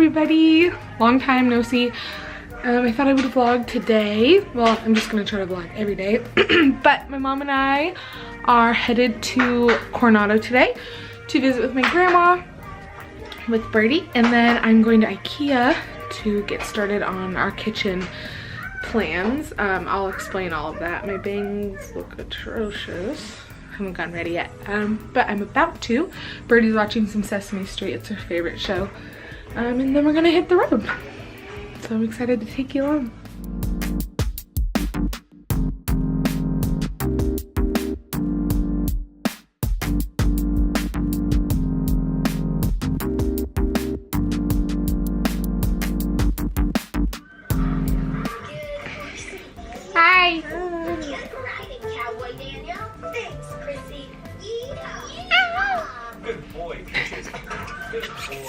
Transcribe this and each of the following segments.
everybody. Long time no see. I thought I would vlog today. Well, I'm just gonna try to vlog every day. But my mom and I are headed to Coronado today to visit with my grandma, with Birdie, and then I'm going to Ikea to get started on our kitchen plans. I'll explain all of that. My bangs look atrocious. I haven't gotten ready yet, but I'm about to. Birdie's watching some Sesame Street. It's her favorite show. And then we're gonna hit the road. So I'm excited to take you along. Hi. Good boy. Good boy.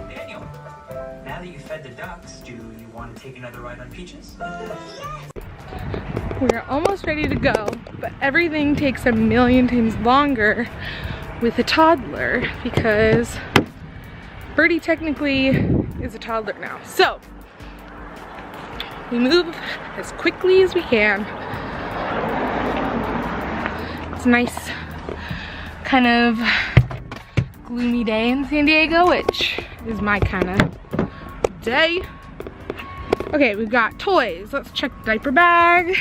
Daniel, now that you fed the ducks, do you want to take another ride on Peaches? We're almost ready to go, but everything takes a million times longer with a toddler because Birdie technically is a toddler now. So we move as quickly as we can. It's a nice kind of gloomy day in San Diego, which is my kind of day. Okay, we've got toys. Let's check the diaper bag.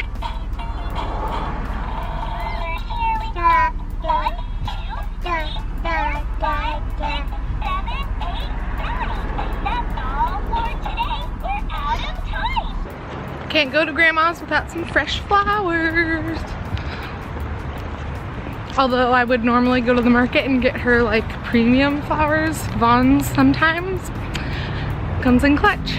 Can't go to grandma's without some fresh flowers. Although I would normally go to the market and get her like premium flowers, Vaughn's sometimes. Comes in clutch.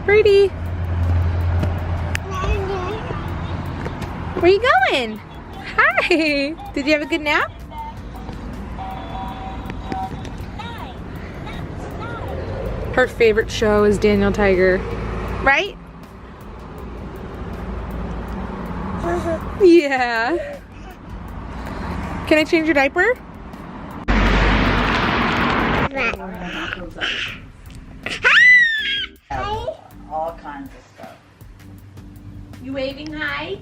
Birdie, where are you going? Hi, did you have a good nap? Her favorite show is Daniel Tiger, right? Yeah. Can I change your diaper? All kinds of stuff. You waving hi?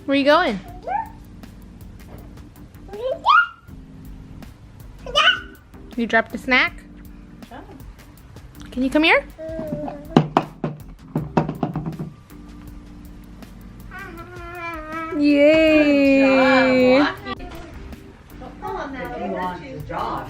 Where are you going? You dropped a snack? Can you come here? Yay! Don't fall on that. He wants his job.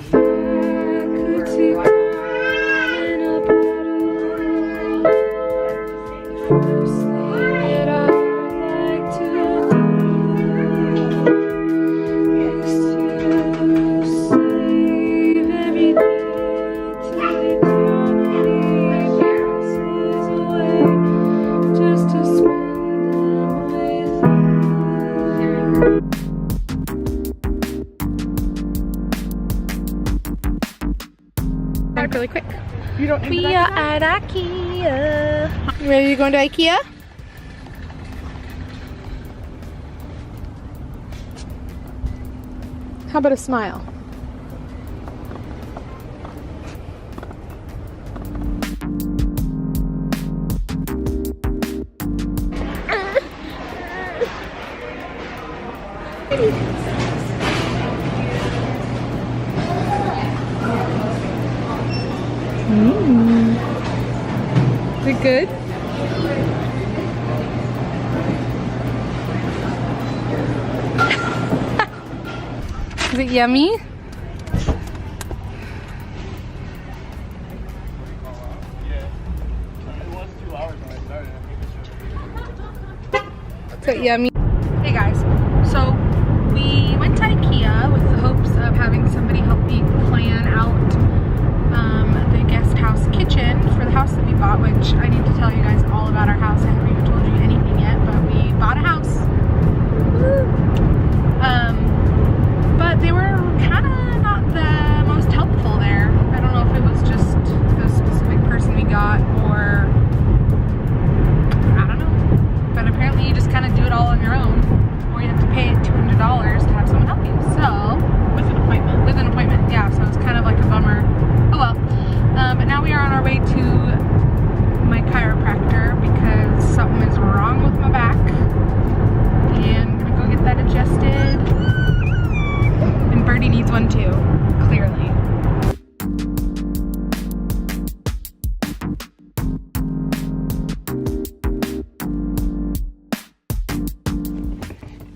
Really quick. We are at Ikea. Ready to go into Ikea? How about a smile? Is it good? Is it yummy? Is it yummy? Hey guys, so we went to Ikea with the hopes of having somebody help me plan out house kitchen for the house that we bought, which I need to tell you guys all about our house. I haven't even told you anything yet, but we bought a house. Woo! But they were kind of not the most helpful there. I don't know if it was just the specific person we got or I don't know. But apparently you just kind of do it all on your own, or you have to pay $200 to have someone help you. So with an appointment. With an appointment, yeah. So it's kind of like a bummer. Oh well. But now we are on our way to my chiropractor because something is wrong with my back, and I'm gonna go get that adjusted. And Birdie needs one too, clearly.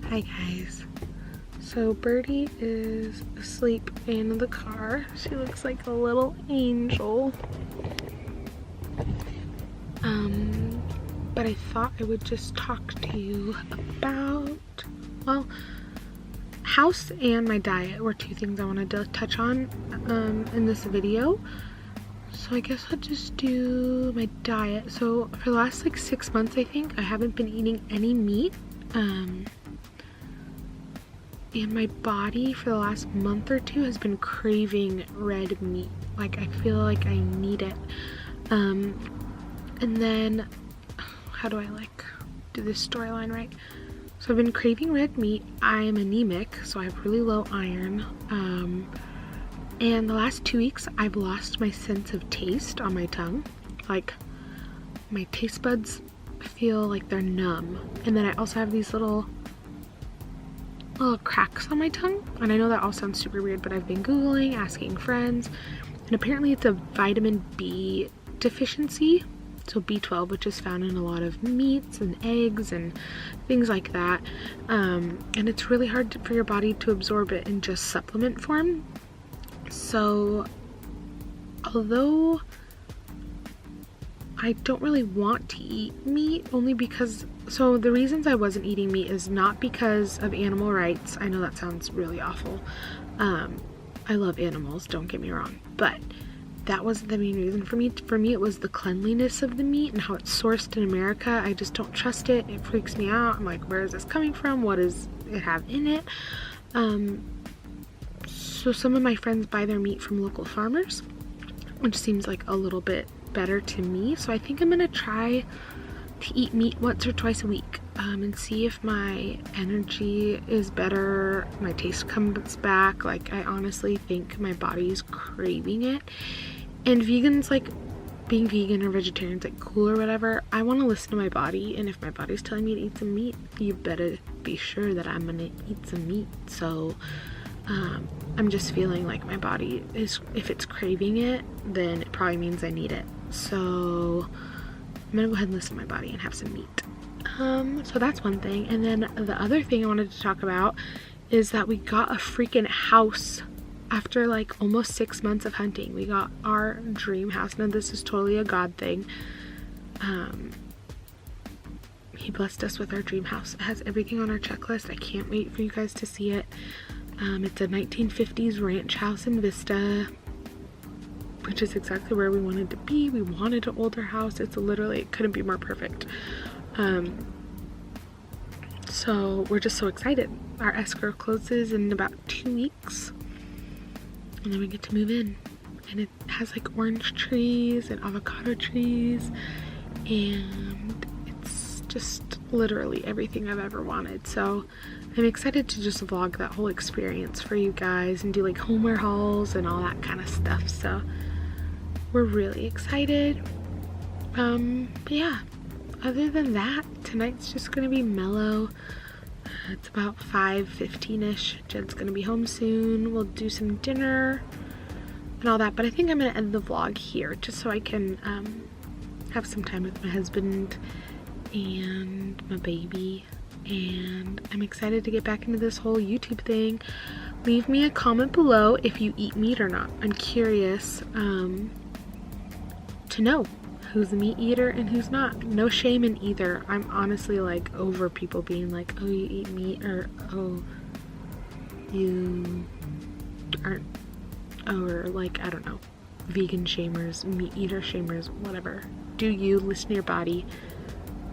Hi guys. So Birdie is asleep in the car. She looks like a little angel. But I thought I would just talk to you about, well, house and my diet were two things I wanted to touch on in this video. So I guess I'll just do my diet. So for the last like 6 months, I think, I haven't been eating any meat. And my body for the last month or two has been craving red meat. Like I feel like I need it. And then, how do I like do this storyline right? So I've been craving red meat. I'm anemic, so I have really low iron. And the last 2 weeks, I've lost my sense of taste on my tongue. Like my taste buds feel like they're numb. And then I also have these little cracks on my tongue. And I know that all sounds super weird, but I've been Googling, asking friends, and apparently it's a vitamin B deficiency. So B12, which is found in a lot of meats and eggs and things like that. And it's really hard for your body to absorb it in just supplement form. So although I don't really want to eat meat, only because, so the reasons I wasn't eating meat is not because of animal rights. I know that sounds really awful. I love animals, don't get me wrong, but that wasn't the main reason for me. For me, it was the cleanliness of the meat and how it's sourced in America. I just don't trust it. It freaks me out. I'm like, where is this coming from? What does it have in it? So some of my friends buy their meat from local farmers, which seems like a little bit better to me. So I think I'm gonna try to eat meat once or twice a week and see if my energy is better, my taste comes back. Like I honestly think my body's craving it. And vegans, like being vegan or vegetarian's like cool or whatever, I want to listen to my body, and if my body's telling me to eat some meat, you better be sure that I'm gonna eat some meat. So I'm just feeling like my body is, if it's craving it, then it probably means I need it. So I'm gonna go ahead and listen to my body and have some meat. So that's one thing. And then the other thing I wanted to talk about is that we got a freaking house after like almost 6 months of hunting. We got our dream house. Now this is totally a God thing. He blessed us with our dream house. It has everything on our checklist. I can't wait for you guys to see it. It's a 1950s ranch house in Vista, which is exactly where we wanted to be. We wanted an older house. It's literally, it couldn't be more perfect. So we're just so excited. Our escrow closes in about 2 weeks, and then we get to move in. And it has like orange trees and avocado trees, and it's just literally everything I've ever wanted. So I'm excited to just vlog that whole experience for you guys and do like homeware hauls and all that kind of stuff. So we're really excited. But yeah, other than that, tonight's just gonna be mellow. It's about 5:15ish. Jed's gonna be home soon. We'll do some dinner and all that, but I think I'm gonna end the vlog here just so I can have some time with my husband and my baby. And I'm excited to get back into this whole YouTube thing. Leave me a comment below if you eat meat or not. I'm curious to know who's a meat eater and who's not. No shame in either. I'm honestly like over people being like, oh, you eat meat, or oh, you aren't, or like, I don't know. vegan shamers, meat eater shamers, whatever. Do you, listen to your body.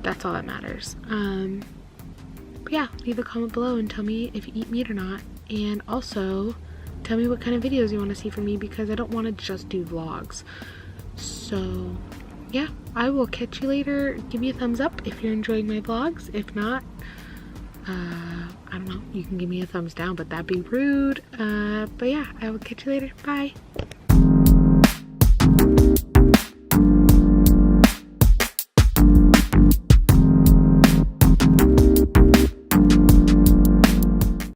That's all that matters. But yeah, leave a comment below and tell me if you eat meat or not. And also, tell me what kind of videos you want to see from me, because I don't want to just do vlogs. So yeah, I will catch you later. Give me a thumbs up if you're enjoying my vlogs. If not, I don't know, you can give me a thumbs down, but that'd be rude. But yeah, I will catch you later. Bye.